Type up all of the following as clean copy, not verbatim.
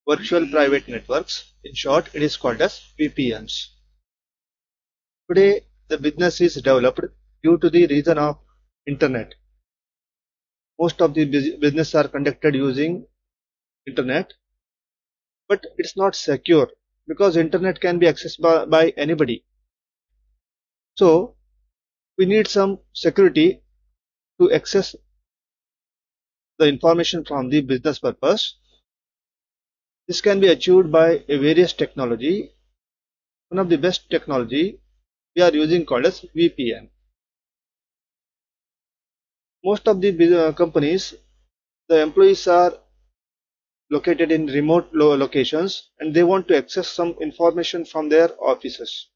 virtual private networks. In short, it is called as VPNs. Today, the business is developed due to the reason of internet. Most of the business are conducted using internet, but it's not secure because internet can be accessed by anybody. So we need some security to access the information from the business purpose. This can be achieved by a various technology. One of the best technology we are using called as VPN. Most of the companies, the employees are located in remote locations and they want to access some information from their offices.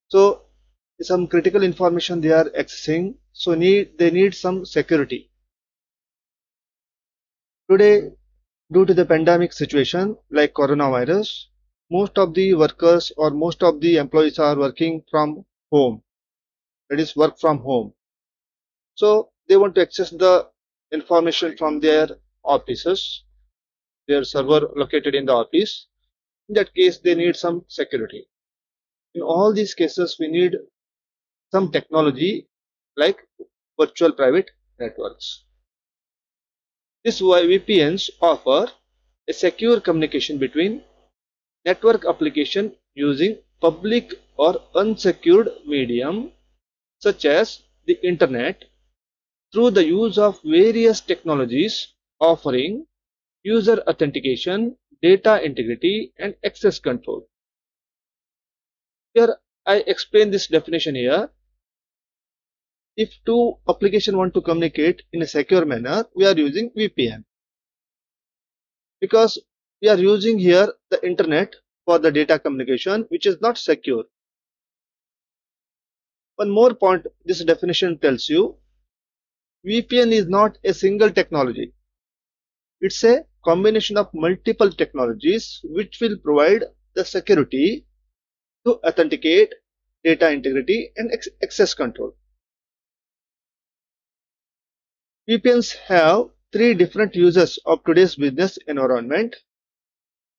So some critical information they are accessing, so they need some security. Today, due to the pandemic situation like coronavirus, most of the workers or most of the employees are working from home, that is work from home. So they want to access the information from their offices, their server located in the office. In that case, they need some security. In all these cases, we need some technology like virtual private networks. These VPNs offer a secure communication between network application using public or unsecured medium such as the internet through the use of various technologies offering user authentication, data integrity and access control. Here I explain this definition here. If two applications want to communicate in a secure manner, we are using VPN. Because we are using here the internet for the data communication, which is not secure. One more point this definition tells you, VPN is not a single technology. It's a combination of multiple technologies which will provide the security to authenticate, data integrity and access control. VPNs have three different uses of today's business environment.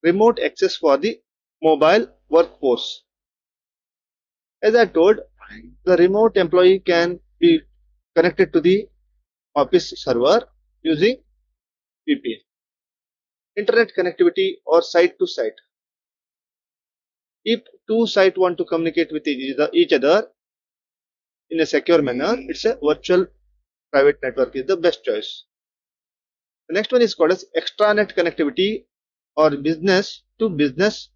Remote access for the mobile workforce. As I told, the remote employee can be connected to the office server using VPN. Internet connectivity or site to site. If two sites want to communicate with each other in a secure manner, it's a virtual private network is the best choice. The next one is called as extranet connectivity or business to business.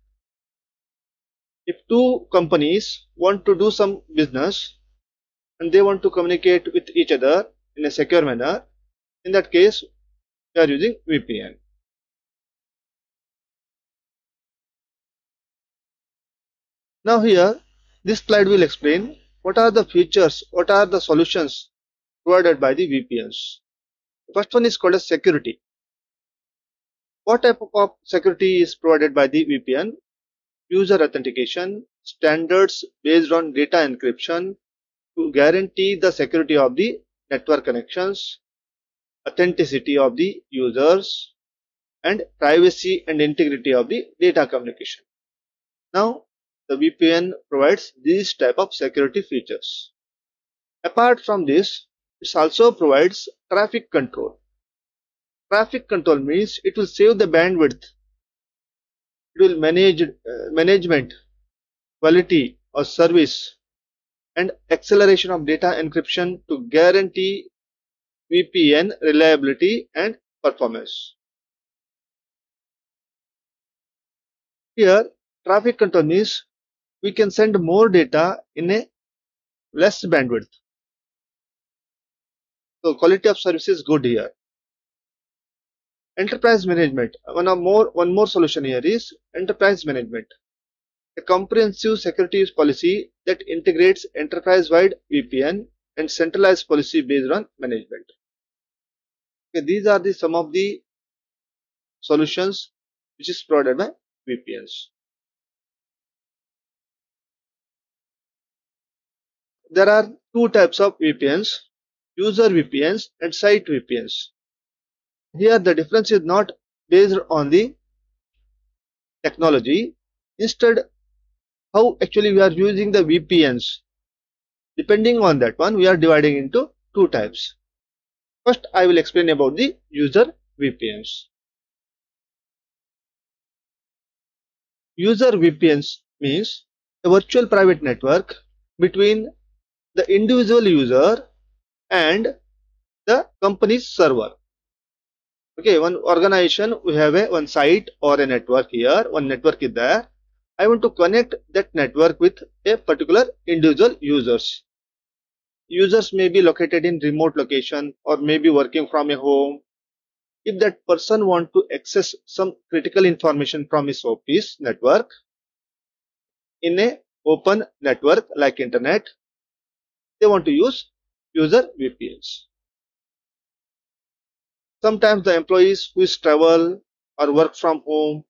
If two companies want to do some business and they want to communicate with each other in a secure manner, in that case we are using VPN. Now here this slide will explain what are the features, what are the solutions provided by the VPNs. The first one is called as security. What type of security is provided by the VPN? User authentication, standards based on data encryption to guarantee the security of the network connections, authenticity of the users, and privacy and integrity of the data communication. Now, the VPN provides these type of security features. Apart from this, it also provides traffic control. Traffic control means it will save the bandwidth. It will manage management, quality or service and acceleration of data encryption to guarantee VPN reliability and performance. Here, traffic control means we can send more data in a less bandwidth. So quality of service is good here. Enterprise management. One more solution here is enterprise management. A comprehensive security policy that integrates enterprise-wide VPN and centralized policy based on management. Okay, these are some of the solutions which is provided by VPNs. There are two types of VPNs, user VPNs and site VPNs. Here the difference is not based on the technology. Instead, how actually we are using the VPNs. Depending on that one, we are dividing into two types. First, I will explain about the user VPNs. User VPNs means a virtual private network between the individual user and the company's server. Okay, one organization, we have one site or a network here, one network is there. I want to connect that network with a particular individual users. Users may be located in remote location or may be working from a home. If that person want to access some critical information from his office network in a open network like internet, they want to use user VPNs. Sometimes the employees who travel or work from home,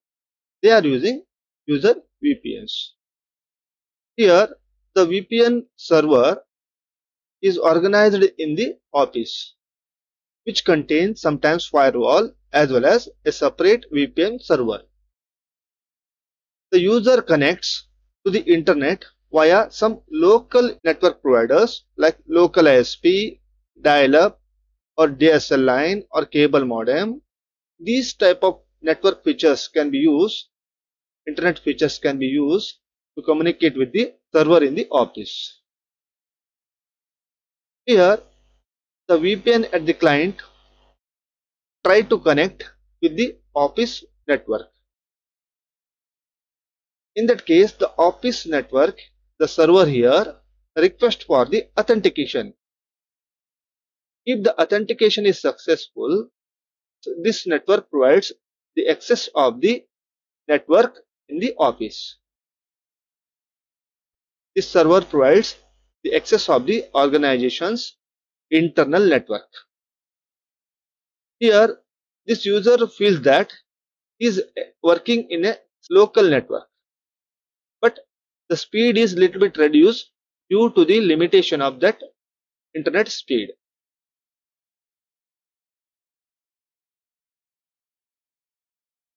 they are using user VPNs. Here, the VPN server is organized in the office, which contains sometimes firewall as well as a separate VPN server. The user connects to the internet via some local network providers like local ISP, dial-up or DSL line or cable modem. These type of network features can be used, internet features can be used to communicate with the server in the office. Here, the VPN at the client try to connect with the office network. In that case, the office network, the server here, request for the authentication. If the authentication is successful, this network provides the access of the network in the office. This server provides the access of the organization's internal network. Here, this user feels that he is working in a local network, but the speed is little bit reduced due to the limitation of that internet speed.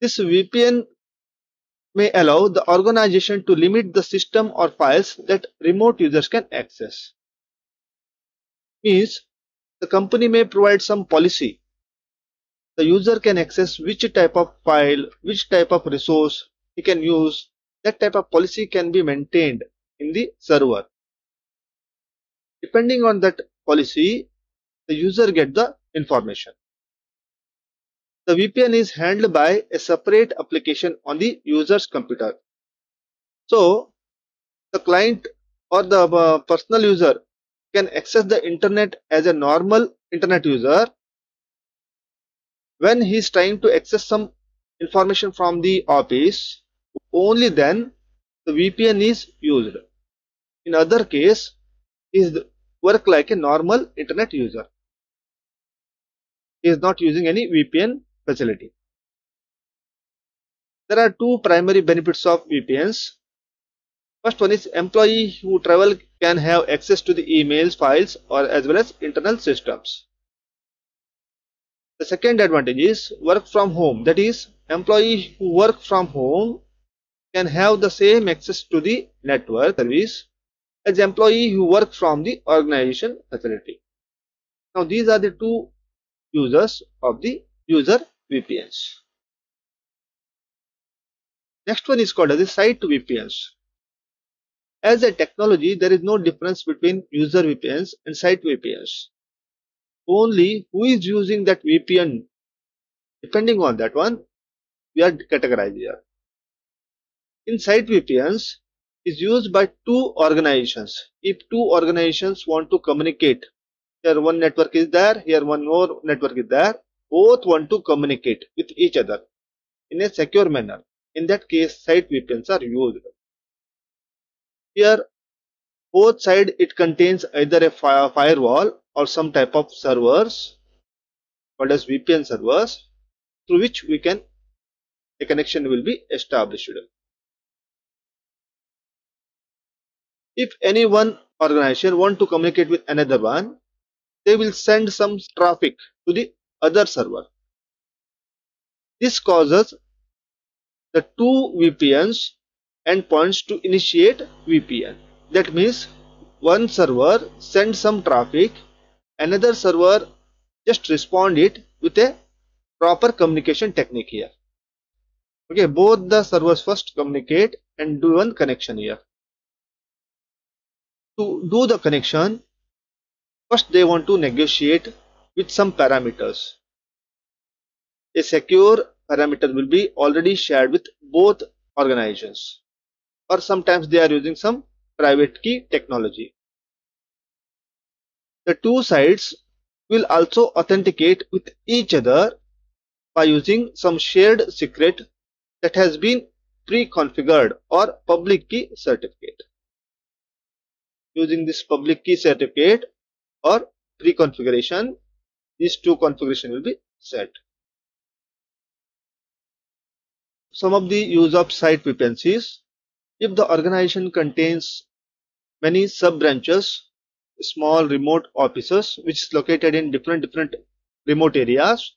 This VPN may allow the organization to limit the system or files that remote users can access. Means the company may provide some policy. The user can access which type of file, which type of resource he can use. That type of policy can be maintained in the server. Depending on that policy, the user gets the information. The VPN is handled by a separate application on the user's computer. So, the client or the personal user can access the internet as a normal internet user. When he is trying to access some information from the office, only then the VPN is used. In other case, he is work like a normal internet user. He is not using any VPN facility. There are two primary benefits of VPNs. First one is employee who travel can have access to the emails, files or as well as internal systems. The second advantage is work from home. That is, employee who work from home can have the same access to the network service as employee who work from the organization facility. Now these are the two users of the user VPNs. Next one is called as the site VPNs. As a technology, there is no difference between user VPNs and site VPNs. Only who is using that VPN, depending on that one, we are categorized here. In site VPNs is used by two organizations. If two organizations want to communicate, here one network is there, here one more network is there, both want to communicate with each other in a secure manner. In that case, site VPNs are used. Here, both sides it contains either a firewall or some type of servers called as VPN servers through which a connection will be established. If any one organization want to communicate with another one, they will send some traffic to the other server. This causes the two VPNs endpoints to initiate VPN. That means one server sends some traffic, another server just respond it with a proper communication technique here. Okay, both the servers first communicate and do one connection here. To do the connection, first they want to negotiate with some parameters. A secure parameter will be already shared with both organizations, or sometimes they are using some private key technology. The two sides will also authenticate with each other by using some shared secret that has been pre-configured or public key certificate. Using this public key certificate or pre-configuration, these two configuration will be set. Some of the use of site VPNs is if the organization contains many sub branches, small remote offices which is located in different remote areas.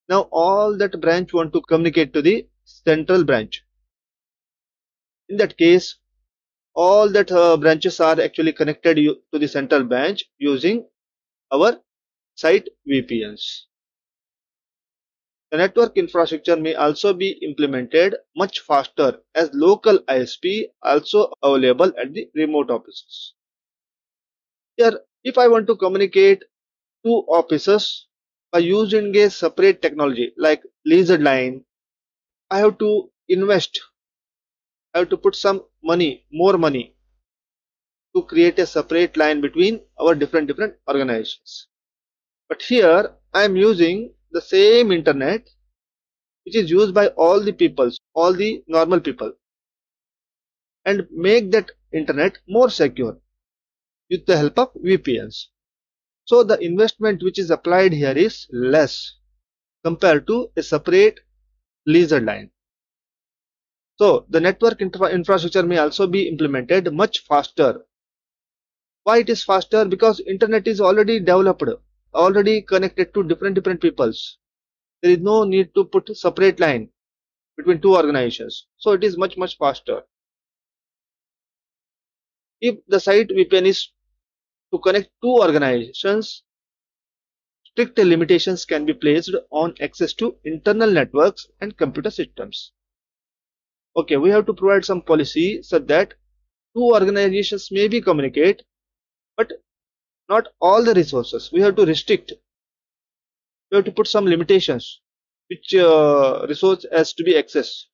Now all that branch want to communicate to the central branch. In that case, all that branches are actually connected to the central branch using our site VPNs. The network infrastructure may also be implemented much faster as local ISP also available at the remote offices. Here, if I want to communicate two offices by using a separate technology like laser line, I have to invest, I have to put some money, more money to create a separate line between our different organizations. But here I am using the same internet which is used by all the peoples, all the normal people, and make that internet more secure with the help of VPNs. So the investment which is applied here is less compared to a separate laser line. So the network infrastructure may also be implemented much faster. Why it is faster? Because internet is already developed, already connected to different peoples. There is no need to put separate line between two organizations. So it is much faster. If the site VPN is to connect two organizations, strict limitations can be placed on access to internal networks and computer systems. Okay, we have to provide some policy so that two organizations may be communicate, but not all the resources. We have to restrict. We have to put some limitations which resource has to be accessed.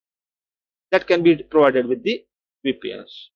That can be provided with the VPNs.